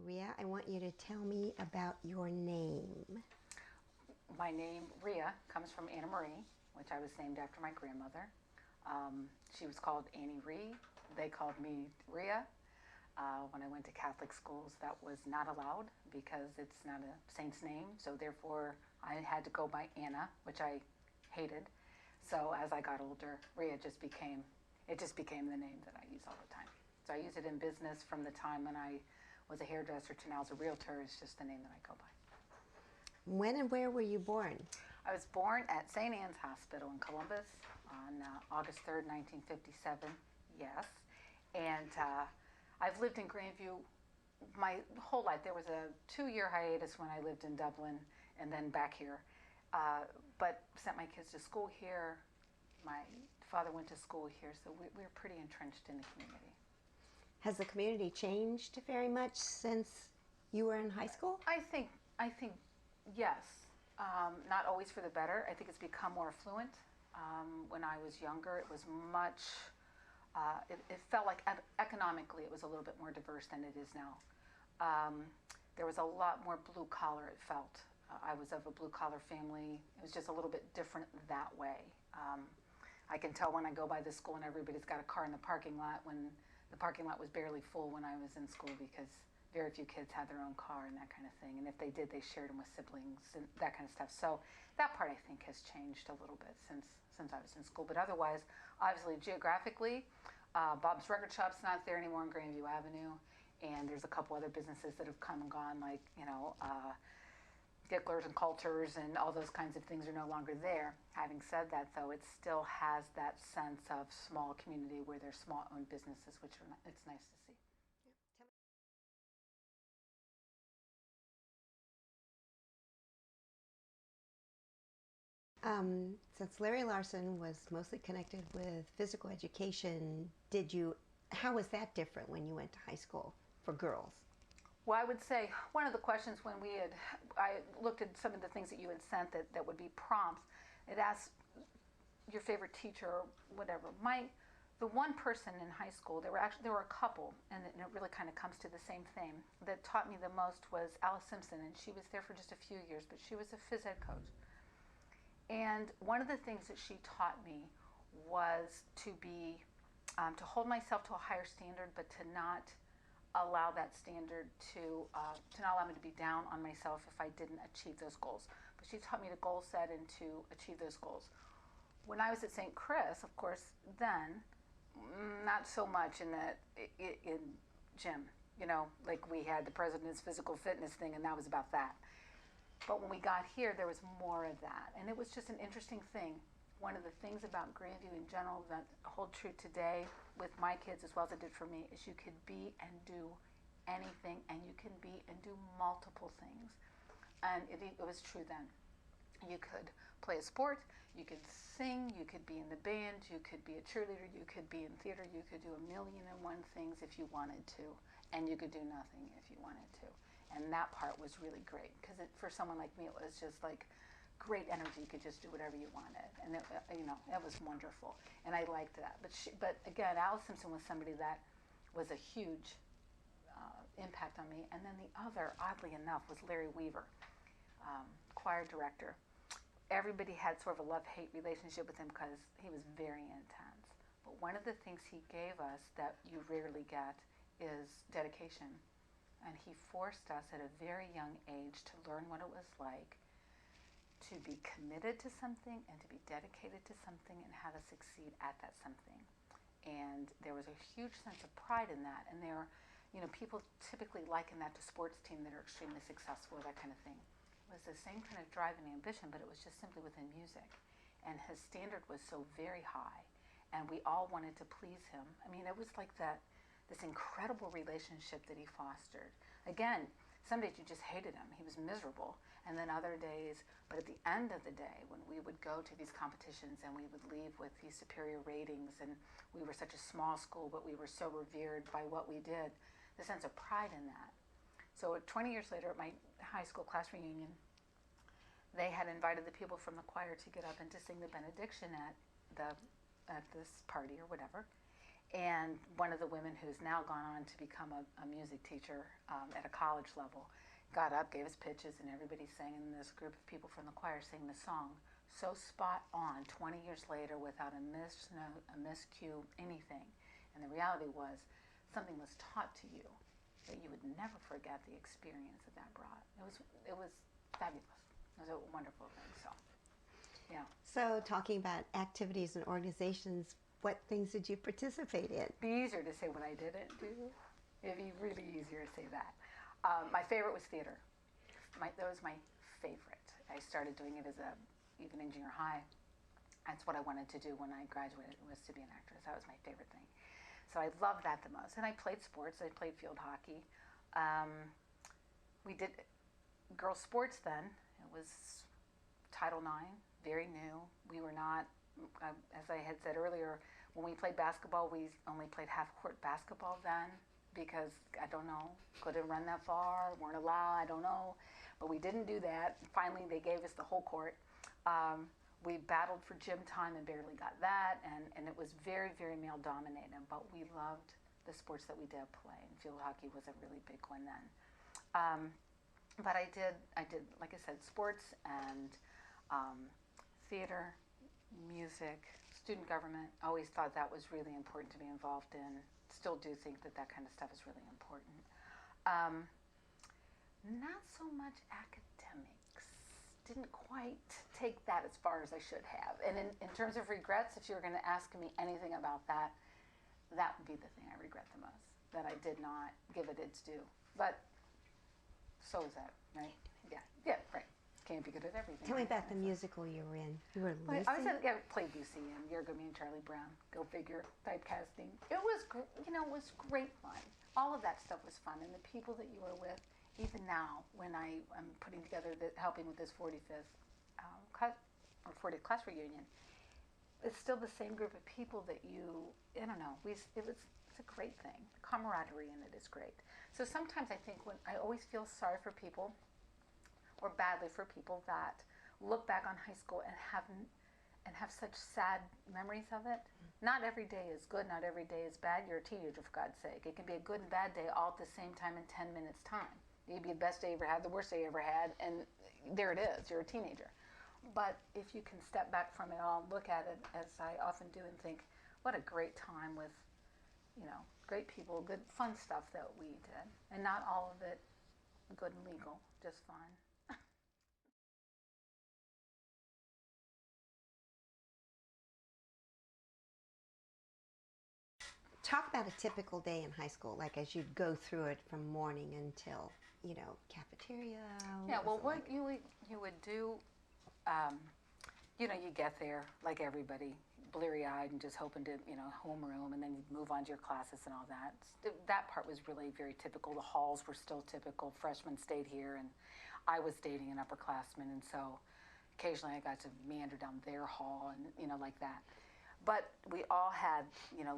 Rhea, I want you to tell me about your name. My name, Rhea, comes from Anna Marie, which I was named after my grandmother. She was called Annie Rhee. They called me Rhea. When I went to Catholic schools, that was not allowed because it's not a saint's name. So therefore, I had to go by Anna, which I hated. So as I got older, Rhea just became the name that I use all the time. So I use it in business from the time when I was a hairdresser to now as a realtor. It's just the name that I go by. When and where were you born? I was born at St. Anne's Hospital in Columbus on August 3rd, 1957, yes. And I've lived in Grandview my whole life. There was a 2-year hiatus when I lived in Dublin and then back here. But sent my kids to school here. My father went to school here, so we're pretty entrenched in the community. Has the community changed very much since you were in high school? I think yes. Not always for the better. I think it's become more affluent. When I was younger, it was much, it felt like economically it was a little bit more diverse than it is now. There was a lot more blue collar, it felt. I was of a blue collar family. It was just a little bit different that way. I can tell when I go by the school and everybody's got a car in the parking lot when the parking lot was barely full when I was in school because very few kids had their own car and that kind of thing. And if they did, they shared them with siblings and that kind of stuff. So that part I think has changed a little bit since I was in school. But otherwise, obviously geographically, Bob's Record Shop's not there anymore on Grandview Avenue. And there's a couple other businesses that have come and gone, like, Dicklers and Coulters and all those kinds of things are no longer there. Having said that, though, it still has that sense of small community where there's small-owned businesses, which it's nice to see. Since Larry Larson was mostly connected with physical education, how was that different when you went to high school for girls? Well, I would say one of the questions when I looked at some of the things that you had sent that would be prompts. It asked your favorite teacher or whatever. The one person in high school, there were a couple, and it really kind of comes to the same thing, that taught me the most was Alice Simpson, and she was there for just a few years, but she was a phys ed coach. And one of the things that she taught me was to hold myself to a higher standard, but to not allow that standard to not allow me to be down on myself if I didn't achieve those goals. But she taught me to goal set and to achieve those goals. When I was at St. Chris, of course, then not so much in gym. Like we had the president's physical fitness thing, and that was about that. But when we got here, there was more of that, and it was just an interesting thing. One of the things about Grandview in general that hold true today with my kids as well as it did for me is you could be and do anything, and you can be and do multiple things. And it was true then. You could play a sport, you could sing, you could be in the band, you could be a cheerleader, you could be in theater, you could do 1,000,001 things if you wanted to, and you could do nothing if you wanted to. And that part was really great because for someone like me, it was just like great energy. You could just do whatever you wanted, and it was wonderful, and I liked that. But again, Alice Simpson was somebody that was a huge impact on me. And then the other, oddly enough, was Larry Weaver, choir director. Everybody had sort of a love-hate relationship with him because he was very intense. But one of the things he gave us that you rarely get is dedication, and he forced us at a very young age to learn what it was like to be committed to something and to be dedicated to something and how to succeed at that something. And there was a huge sense of pride in that. And people typically liken that to sports teams that are extremely successful or that kind of thing. It was the same kind of drive and ambition, but it was just simply within music. And his standard was so very high, and we all wanted to please him. I mean, it was like this incredible relationship that he fostered. Again, some days you just hated him. He was miserable. And then other days, but at the end of the day, when we would go to these competitions and we would leave with these superior ratings, and we were such a small school, but we were so revered by what we did, the sense of pride in that. So 20 years later at my high school class reunion, they had invited the people from the choir to get up and to sing the benediction at this party or whatever. And one of the women who's now gone on to become a music teacher at a college level got up, gave us pitches, and everybody sang, and this group of people from the choir sang the song so spot on 20 years later without a missed note, a miscue, anything. And the reality was something was taught to you that you would never forget the experience that that brought. It was fabulous. It was a wonderful thing. So, yeah. So talking about activities and organizations, what things did you participate in? It'd be easier to say what I didn't do. It'd be really easier to say that. My favorite was theater. That was my favorite. I started doing it even in junior high. That's what I wanted to do when I graduated, was to be an actress. That was my favorite thing. So I loved that the most. And I played sports. I played field hockey. We did girls' sports then. It was Title IX, very new. We were not, as I had said earlier, when we played basketball, we only played half-court basketball then because, I don't know, couldn't run that far, weren't allowed, I don't know. But we didn't do that. Finally, they gave us the whole court. We battled for gym time and barely got that, and it was very, very male-dominated, but we loved the sports that we did play, and field hockey was a really big one then. But I did, like I said, sports and theater, music, student government. I always thought that was really important to be involved in. Still do think that that kind of stuff is really important. Not so much academics. Didn't quite take that as far as I should have. And in terms of regrets, if you were going to ask me anything about that, that would be the thing I regret the most, that I did not give it its due. But so is that, right? Yeah, right. Can't be good at everything. Tell me about the musical you were in. You were Lucy? I played Lucy in You're Gonna Be Charlie Brown. Go figure. Typecasting. It was, it was great fun. All of that stuff was fun, and the people that you were with. Even now, when I'm putting together, helping with this 45th class 40th class reunion, it's still the same group of people that I don't know. It's a great thing. The camaraderie in it is great. So sometimes I think I always feel sorry for people, or badly for people that look back on high school and have such sad memories of it. Not every day is good. Not every day is bad. You're a teenager, for God's sake. It can be a good and bad day all at the same time in 10 minutes time. It could be the best day you ever had, the worst day you ever had, and there it is. You're a teenager. But if you can step back from it all, look at it, as I often do, and think, what a great time with, great people, good, fun stuff that we did. And not all of it good and legal, just fun. Talk about a typical day in high school, like as you'd go through it from morning until, cafeteria. Yeah, well, what you would do, you get there like everybody, bleary-eyed and just hoping to, homeroom, and then you'd move on to your classes and all that. That part was really very typical. The halls were still typical. Freshmen stayed here, and I was dating an upperclassman, and so occasionally I got to meander down their hall and, like that. But we all had,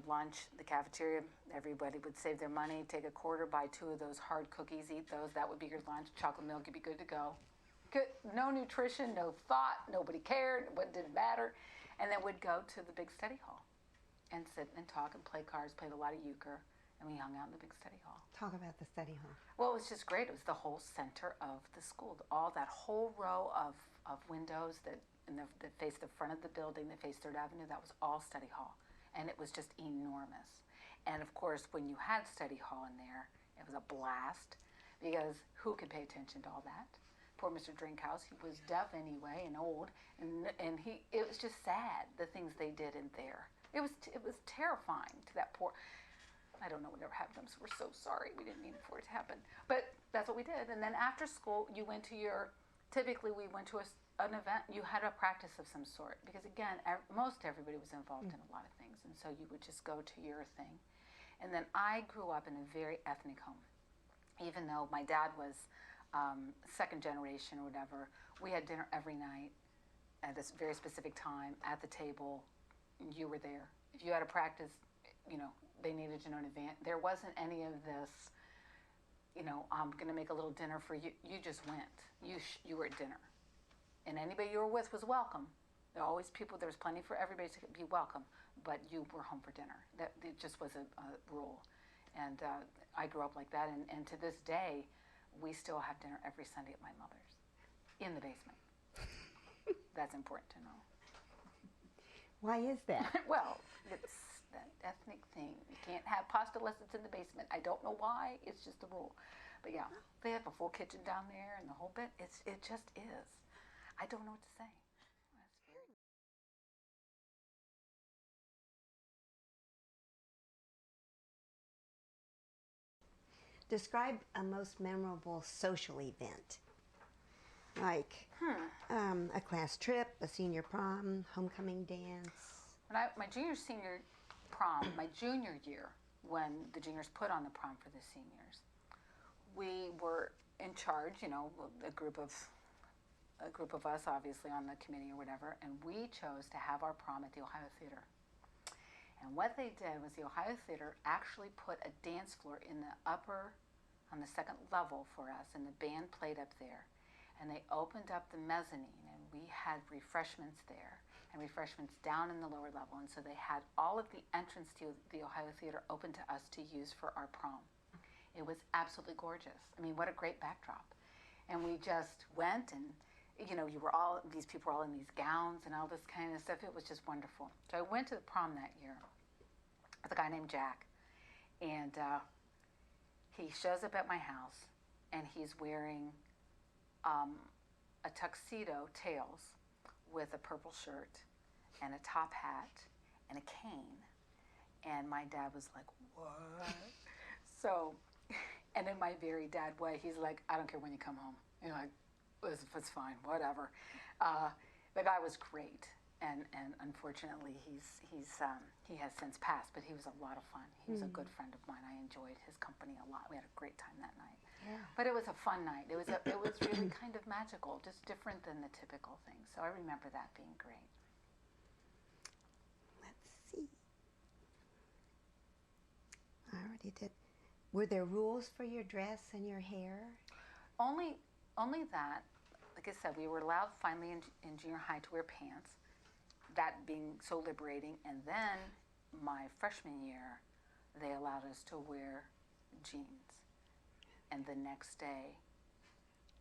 lunch, the cafeteria. Everybody would save their money, take a quarter, buy 2 of those hard cookies, eat those. That would be your lunch. Chocolate milk, you'd be good to go. Good, no nutrition, no thought. Nobody cared. What didn't matter. And then we'd go to the big study hall and sit and talk and play cards, played a lot of euchre, and we hung out in the big study hall. Talk about the study hall. Well, it was just great. It was the whole center of the school. All that whole row of windows that faced the front of the building, that faced 3rd Avenue, that was all study hall. And it was just enormous. And of course, when you had study hall in there, it was a blast, because who could pay attention to all that? Poor Mr. Drinkhouse, he was deaf anyway and old, and it was just sad, the things they did in there. It was terrifying to that poor, I don't know what ever happened to him, so we're so sorry, we didn't mean for it to happen. But that's what we did. And then after school, typically we went to an event. You had a practice of some sort, because again, most everybody was involved in a lot of things, and so you would just go to your thing. And then I grew up in a very ethnic home. Even though my dad was second generation or whatever, we had dinner every night at a very specific time at the table. You were there. If you had a practice, they needed to know in advance. There wasn't any of this, I'm going to make a little dinner for you. You just went. You were at dinner. And anybody you were with was welcome. There were always people, there was plenty for everybody to be welcome. but you were home for dinner. That it just was a rule. And I grew up like that, and to this day, we still have dinner every Sunday at my mother's, in the basement. That's important to know. Why is that? Well, it's that ethnic thing. You can't have pasta unless it's in the basement. I don't know why. It's just a rule. But yeah, they have a full kitchen down there and the whole bit. It just is. I don't know what to say. Describe a most memorable social event, like a class trip, a senior prom, homecoming dance. When my junior prom, my junior year, when the juniors put on the prom for the seniors, we were in charge, a group of us, obviously, on the committee or whatever, and we chose to have our prom at the Ohio Theater. And what they did was the Ohio Theater actually put a dance floor on the second level for us, and the band played up there. And they opened up the mezzanine, and we had refreshments there, and refreshments down in the lower level. And so they had all of the entrance to the Ohio Theater open to us to use for our prom. It was absolutely gorgeous. I mean, what a great backdrop. And we just went, and these people were all in these gowns and all this kind of stuff. It was just wonderful. So I went to the prom that year with a guy named Jack, and he shows up at my house, and he's wearing a tuxedo, tails, with a purple shirt and a top hat and a cane. And my dad was like, what? So, and in my very dad way, he's like, I don't care when you come home. Like, it's fine, whatever. The guy was great, and unfortunately, he has since passed, but he was a lot of fun. He was a good friend of mine. I enjoyed his company a lot. We had a great time that night. Yeah. But it was a fun night. It was really kind of magical, just different than the typical thing. So I remember that being great. Let's see. I already did. Were there rules for your dress and your hair? Only that, like I said, we were allowed finally in junior high to wear pants, that being so liberating. And then my freshman year, they allowed us to wear jeans. And the next day,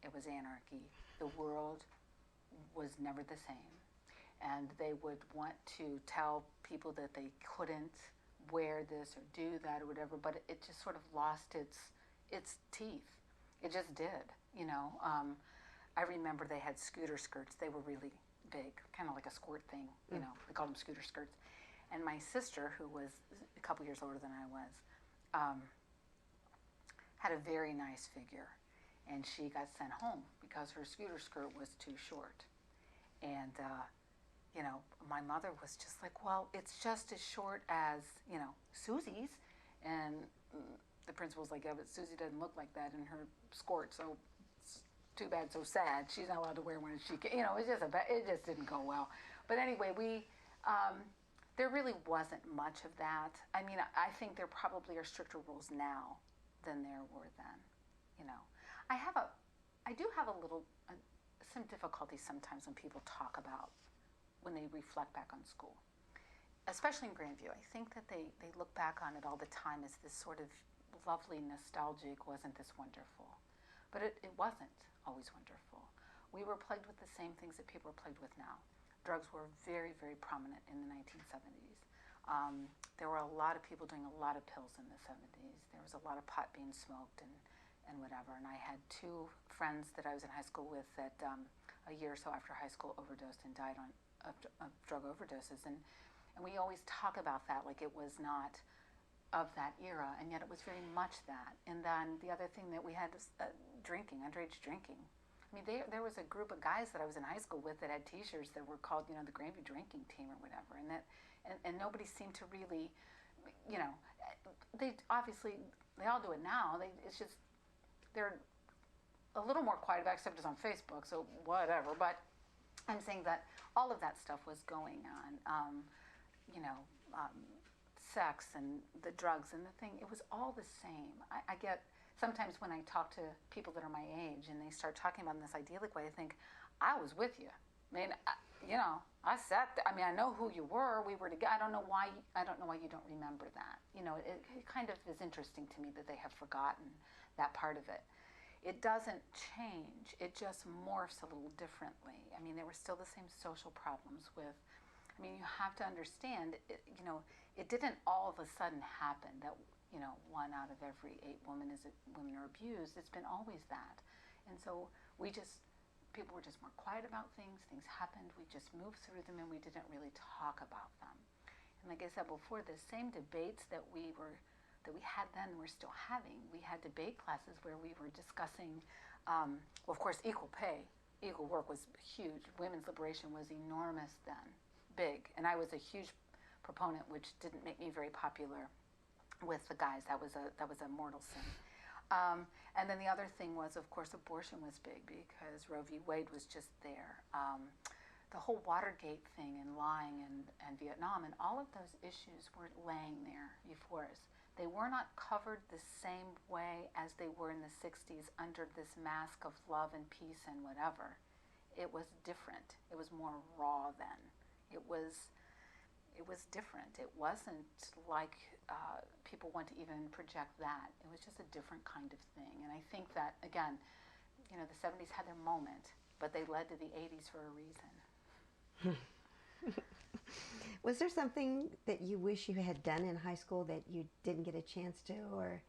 it was anarchy. The world was never the same. And they would want to tell people that they couldn't wear this or do that or whatever, but it just sort of lost its teeth. It just did, I remember they had scooter skirts. They were really big, kind of like a skirt thing, they called them scooter skirts. And my sister, who was a couple years older than I was, had a very nice figure, and she got sent home because her scooter skirt was too short. And my mother was just like, well, it's just as short as Susie's. And the principal's like, yeah, but Susie doesn't look like that in her skirt, so it's too bad, so sad. She's not allowed to wear one as she can. It just didn't go well. But anyway, there really wasn't much of that. I mean, I think there probably are stricter rules now than there were then. I do have some difficulty sometimes when people talk about when they reflect back on school, especially in Grandview. I think that they look back on it all the time as this sort of lovely, nostalgic, wasn't this wonderful? But it wasn't always wonderful. We were plagued with the same things that people are plagued with now. Drugs were very, very prominent in the 1970s. There were a lot of people doing a lot of pills in the 70s. There was a lot of pot being smoked and whatever. And I had two friends that I was in high school with that a year or so after high school overdosed and died of drug overdoses. And we always talk about that like it was not of that era, and yet it was very much that. And then the other thing that we had was drinking, underage drinking. I mean, there was a group of guys that I was in high school with that had T-shirts that were called, the Grandview Drinking Team or whatever, and nobody seemed to really, they obviously, they all do it now. It's just, they're a little more quiet about it, except it's on Facebook, so whatever. But I'm saying that all of that stuff was going on, sex and the drugs and the thing, it was all the same. I get, sometimes when I talk to people that are my age and they start talking about this idyllic way, I think, I was with you. I mean, I sat there. I mean, I know who you were. We were together. I don't know why. I don't know why you don't remember that. It kind of is interesting to me that they have forgotten that part of it. It doesn't change. It just morphs a little differently. I mean, there were still the same social problems with. I mean, you have to understand. It didn't all of a sudden happen that 1 out of every 8 women are abused. It's been always that, and so people were just more quiet about things. Things happened. We just moved through them, and we didn't really talk about them. And like I said before, the same debates that we had then we're still having. We had debate classes where we were discussing, well, of course, equal pay, equal work was huge. Women's liberation was enormous then, big, and I was a huge proponent, which didn't make me very popular with the guys. That was a mortal sin. And then the other thing was, of course, abortion was big because Roe v. Wade was just there. The whole Watergate thing and lying and Vietnam and all of those issues were laying there before us. They were not covered the same way as they were in the 60s under this mask of love and peace and whatever. It was different. It was more raw then. It was different. It wasn't like people want to even project that. It was just a different kind of thing. And I think that, again, the 70s had their moment, but they led to the 80s for a reason. Was there something that you wish you had done in high school that you didn't get a chance to, or?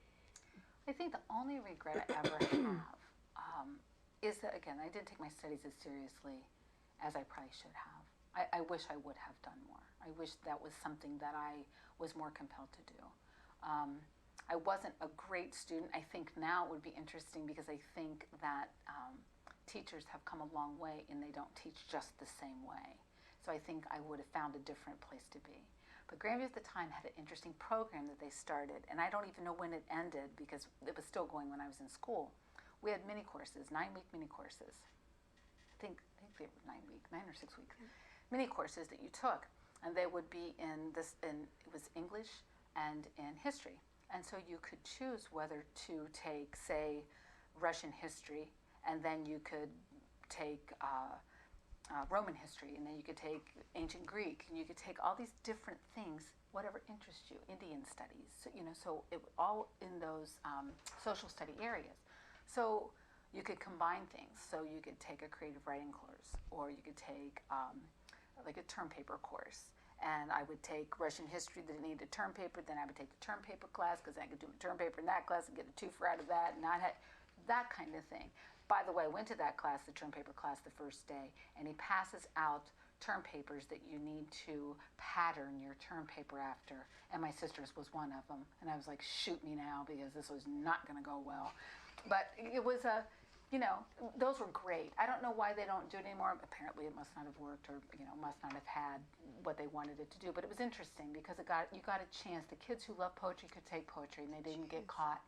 I think the only regret I ever have is that, again, I didn't take my studies as seriously as I probably should have. I wish I would have done more. I wish that was something that I was more compelled to do. I wasn't a great student. I think now it would be interesting because I think that teachers have come a long way and they don't teach just the same way. So I think I would have found a different place to be. But Grandview at the time had an interesting program that they started, and I don't even know when it ended because it was still going when I was in school. We had mini courses, 9-week mini courses. I think they were 9 or 6 weeks. Mini courses that you took, and they would be it was English and in history. And so you could choose whether to take, say, Russian history, and then you could take Roman history, and then you could take ancient Greek, and you could take all these different things, whatever interests you, Indian studies, so it all in those social study areas. So you could combine things. So you could take a creative writing course, or you could take like a term paper course. And I would take Russian history that needed a term paper, then I would take the term paper class because I could do a term paper in that class and get a 2 for out of that, and not have that kind of thing. By the way, I went to that class, the term paper class, the first day, and he passes out term papers that you need to pattern your term paper after, and my sister's was one of them. And I was like, shoot me now, because this was not going to go well. But it was those were great. I don't know why they don't do it anymore. Apparently it must not have worked, or must not have had what they wanted it to do. But it was interesting because you got a chance. The kids who love poetry could take poetry, and they didn't get caught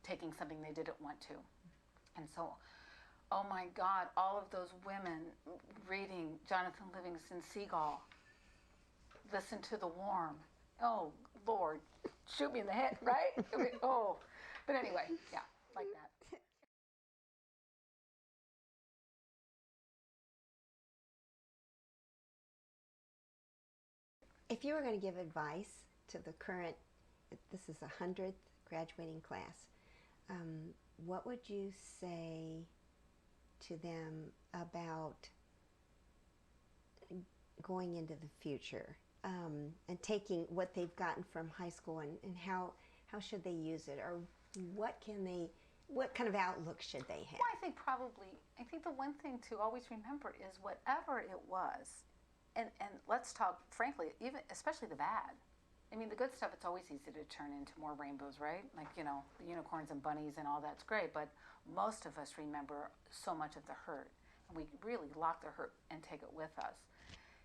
taking something they didn't want to. And so, oh my God, all of those women reading Jonathan Livingston Seagull, Listen to the Warm. Oh, Lord, shoot me in the head, right? Oh, but anyway, yeah, like that. If you were going to give advice to the current, this is 100th graduating class, what would you say to them about going into the future and taking what they've gotten from high school and how should they use it, or what kind of outlook should they have? Well, I think the one thing to always remember is whatever it was, and let's talk frankly, even especially the bad. I mean, the good stuff, it's always easy to turn into more rainbows, right? Like, the unicorns and bunnies and all that's great, but most of us remember so much of the hurt, and we really lock the hurt and take it with us.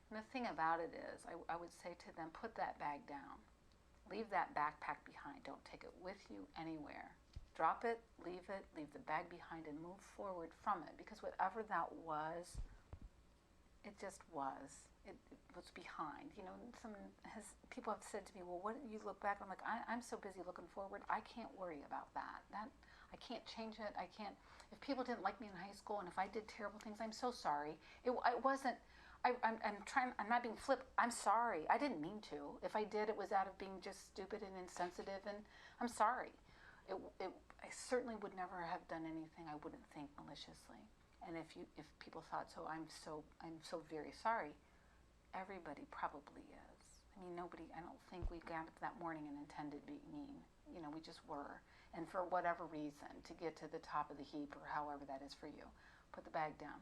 And the thing about it is, I would say to them, put that bag down. Leave that backpack behind. Don't take it with you anywhere. Drop it, leave the bag behind, and move forward from it, because whatever that was, it just was. It was behind. People have said to me, well, what do you look back? I'm like, I'm so busy looking forward, I can't worry about that. I can't change it. I can't. If people didn't like me in high school, and if I did terrible things, I'm so sorry. I I'm not being flip. I'm sorry. I didn't mean to. If I did, it was out of being just stupid and insensitive, and I'm sorry. I certainly would never have done anything I wouldn't think maliciously. And if people thought so, I'm so very sorry. Everybody probably is. I mean, nobody. I don't think we got up that morning and intended to be mean. You know, we just were. And for whatever reason, to get to the top of the heap, or however that is for you, put the bag down.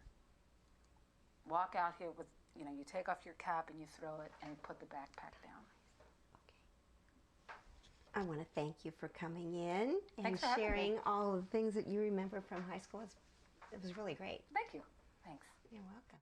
Walk out here with, you take off your cap and you throw it and put the backpack down. Okay. I want to thank you for coming in and Thanks for sharing all of the things that you remember from high school. It was really great. Thank you. Thanks. You're welcome.